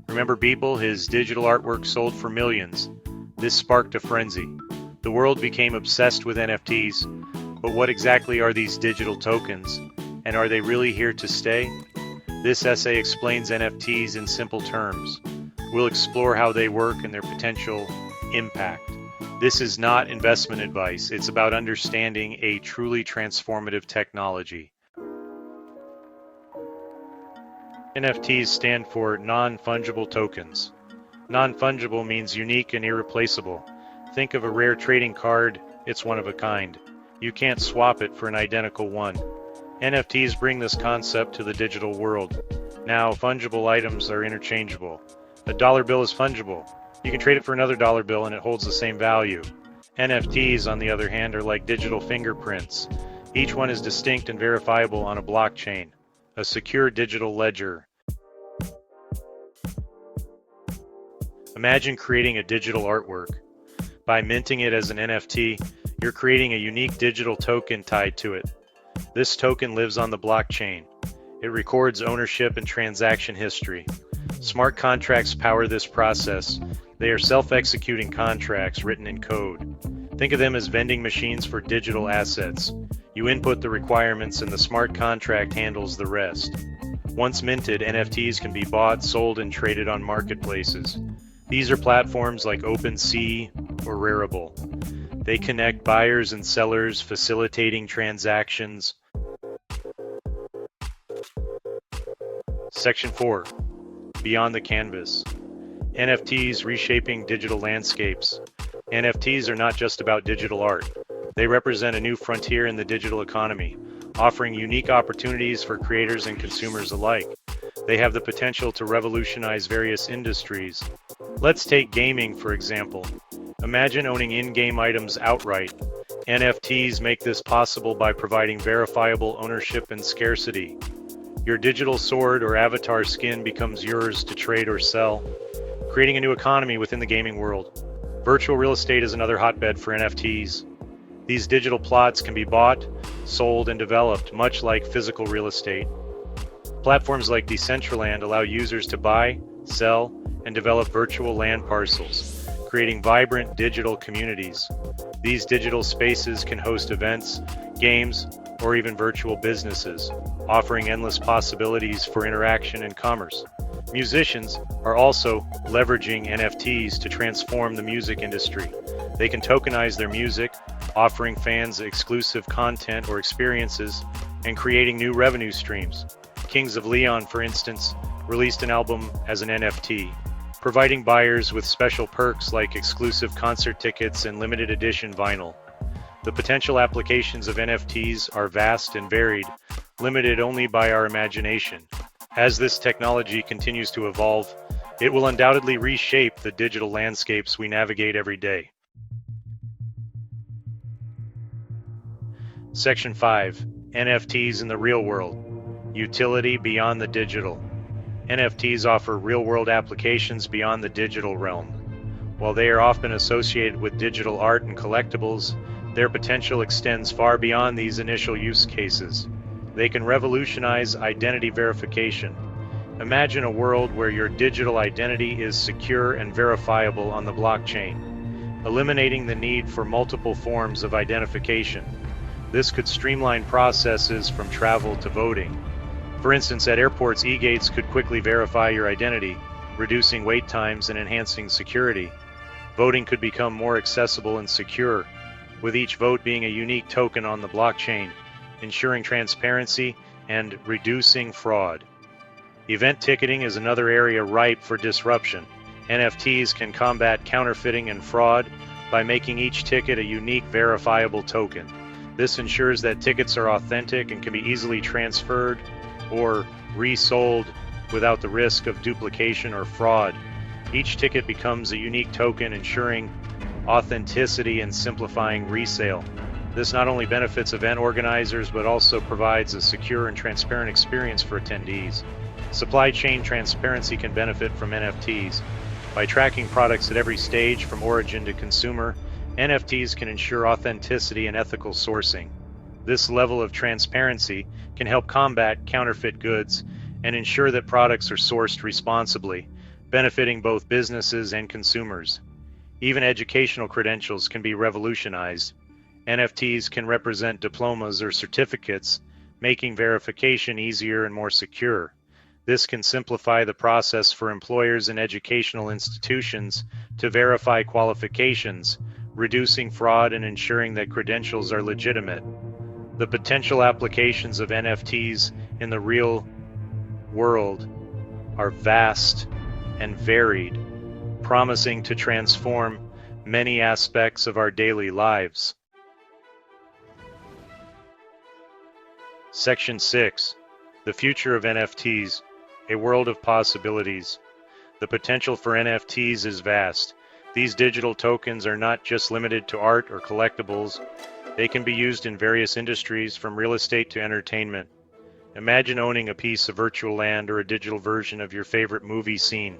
Remember Beeple? His digital artwork sold for millions. This sparked a frenzy. The world became obsessed with NFTs, but what exactly are these digital tokens, and are they really here to stay? This essay explains NFTs in simple terms. We'll explore how they work and their potential impact. This is not investment advice, it's about understanding a truly transformative technology. NFTs stand for Non-Fungible Tokens. Non-fungible means unique and irreplaceable. Think of a rare trading card, it's one of a kind. You can't swap it for an identical one. NFTs bring this concept to the digital world. Now, fungible items are interchangeable. A dollar bill is fungible. You can trade it for another dollar bill and it holds the same value. NFTs, on the other hand, are like digital fingerprints. Each one is distinct and verifiable on a blockchain, a secure digital ledger. Imagine creating a digital artwork. By minting it as an NFT, you're creating a unique digital token tied to it. This token lives on the blockchain. It records ownership and transaction history. Smart contracts power this process. They are self-executing contracts written in code. Think of them as vending machines for digital assets. You input the requirements and the smart contract handles the rest. Once minted, NFTs can be bought, sold, and traded on marketplaces. These are platforms like OpenSea or Rarible. They connect buyers and sellers, facilitating transactions. Section 4. Beyond the canvas. NFTs reshaping digital landscapes. NFTs are not just about digital art. They represent a new frontier in the digital economy, offering unique opportunities for creators and consumers alike. They have the potential to revolutionize various industries. Let's take gaming, for example. Imagine owning in-game items outright. NFTs make this possible by providing verifiable ownership and scarcity. Your digital sword or avatar skin becomes yours to trade or sell, creating a new economy within the gaming world. Virtual real estate is another hotbed for NFTs. These digital plots can be bought, sold, and developed, much like physical real estate. Platforms like Decentraland allow users to buy, sell, and develop virtual land parcels, creating vibrant digital communities. These digital spaces can host events, games, or even virtual businesses, offering endless possibilities for interaction and commerce. Musicians are also leveraging NFTs to transform the music industry. They can tokenize their music, offering fans exclusive content or experiences, and creating new revenue streams. Kings of Leon, for instance, released an album as an NFT, providing buyers with special perks like exclusive concert tickets and limited edition vinyl. The potential applications of NFTs are vast and varied, limited only by our imagination. As this technology continues to evolve, it will undoubtedly reshape the digital landscapes we navigate every day. Section 5. NFTs in the real world. Utility beyond the digital. NFTs offer real-world applications beyond the digital realm. While they are often associated with digital art and collectibles, their potential extends far beyond these initial use cases. They can revolutionize identity verification. Imagine a world where your digital identity is secure and verifiable on the blockchain, eliminating the need for multiple forms of identification. This could streamline processes from travel to voting. For instance, at airports, e-gates could quickly verify your identity, reducing wait times and enhancing security. Voting could become more accessible and secure, with each vote being a unique token on the blockchain, ensuring transparency and reducing fraud. Event ticketing is another area ripe for disruption. NFTs can combat counterfeiting and fraud by making each ticket a unique verifiable token. This ensures that tickets are authentic and can be easily transferred or resold without the risk of duplication or fraud. Each ticket becomes a unique token, ensuring authenticity and simplifying resale. This not only benefits event organizers, but also provides a secure and transparent experience for attendees. Supply chain transparency can benefit from NFTs. By tracking products at every stage from origin to consumer, NFTs can ensure authenticity and ethical sourcing. This level of transparency can help combat counterfeit goods and ensure that products are sourced responsibly, benefiting both businesses and consumers. Even educational credentials can be revolutionized. NFTs can represent diplomas or certificates, making verification easier and more secure. This can simplify the process for employers and educational institutions to verify qualifications, reducing fraud and ensuring that credentials are legitimate. The potential applications of NFTs in the real world are vast and varied, promising to transform many aspects of our daily lives. Section 6. The future of NFTs, a world of possibilities. The potential for NFTs is vast. These digital tokens are not just limited to art or collectibles. They can be used in various industries, from real estate to entertainment. Imagine owning a piece of virtual land or a digital version of your favorite movie scene.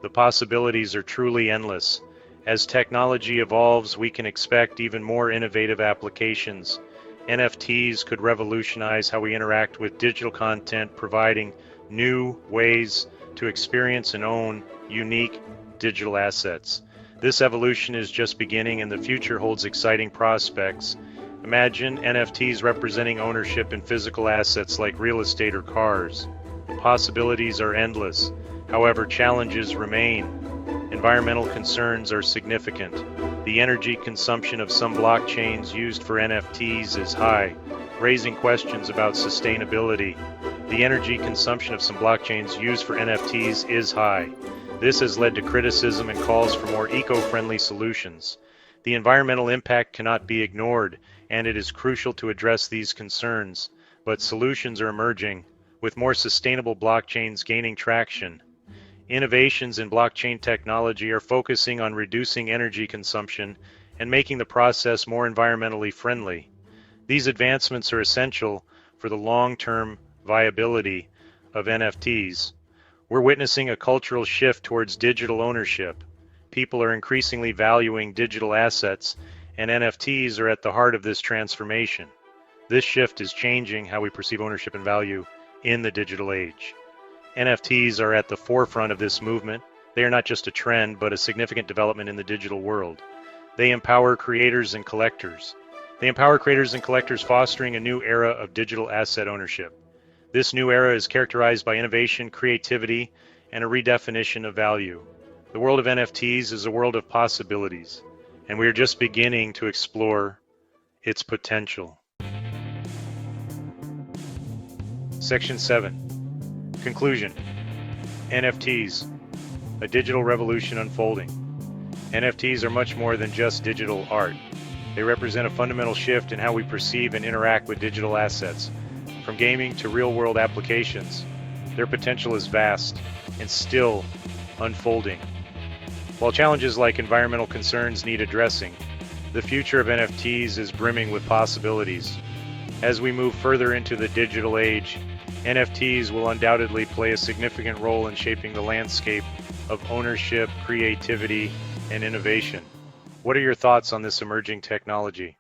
The possibilities are truly endless. As technology evolves, we can expect even more innovative applications. NFTs could revolutionize how we interact with digital content, providing new ways to experience and own unique digital assets. This evolution is just beginning, and the future holds exciting prospects. Imagine NFTs representing ownership in physical assets like real estate or cars. The possibilities are endless. However, challenges remain. Environmental concerns are significant. The energy consumption of some blockchains used for NFTs is high, raising questions about sustainability. The energy consumption of some blockchains used for NFTs is high. This has led to criticism and calls for more eco-friendly solutions. The environmental impact cannot be ignored, and it is crucial to address these concerns. But solutions are emerging, with more sustainable blockchains gaining traction. Innovations in blockchain technology are focusing on reducing energy consumption and making the process more environmentally friendly. These advancements are essential for the long-term viability of NFTs. We're witnessing a cultural shift towards digital ownership. People are increasingly valuing digital assets, and NFTs are at the heart of this transformation. This shift is changing how we perceive ownership and value in the digital age. NFTs are at the forefront of this movement. They are not just a trend, but a significant development in the digital world. They empower creators and collectors. Fostering a new era of digital asset ownership. This new era is characterized by innovation, creativity, and a redefinition of value. The world of NFTs is a world of possibilities, and we are just beginning to explore its potential. Section 7. Conclusion. NFTs, a digital revolution unfolding. NFTs are much more than just digital art. They represent a fundamental shift in how we perceive and interact with digital assets. From gaming to real-world applications, their potential is vast and still unfolding. While challenges like environmental concerns need addressing, the future of NFTs is brimming with possibilities. As we move further into the digital age, NFTs will undoubtedly play a significant role in shaping the landscape of ownership, creativity, and innovation. What are your thoughts on this emerging technology?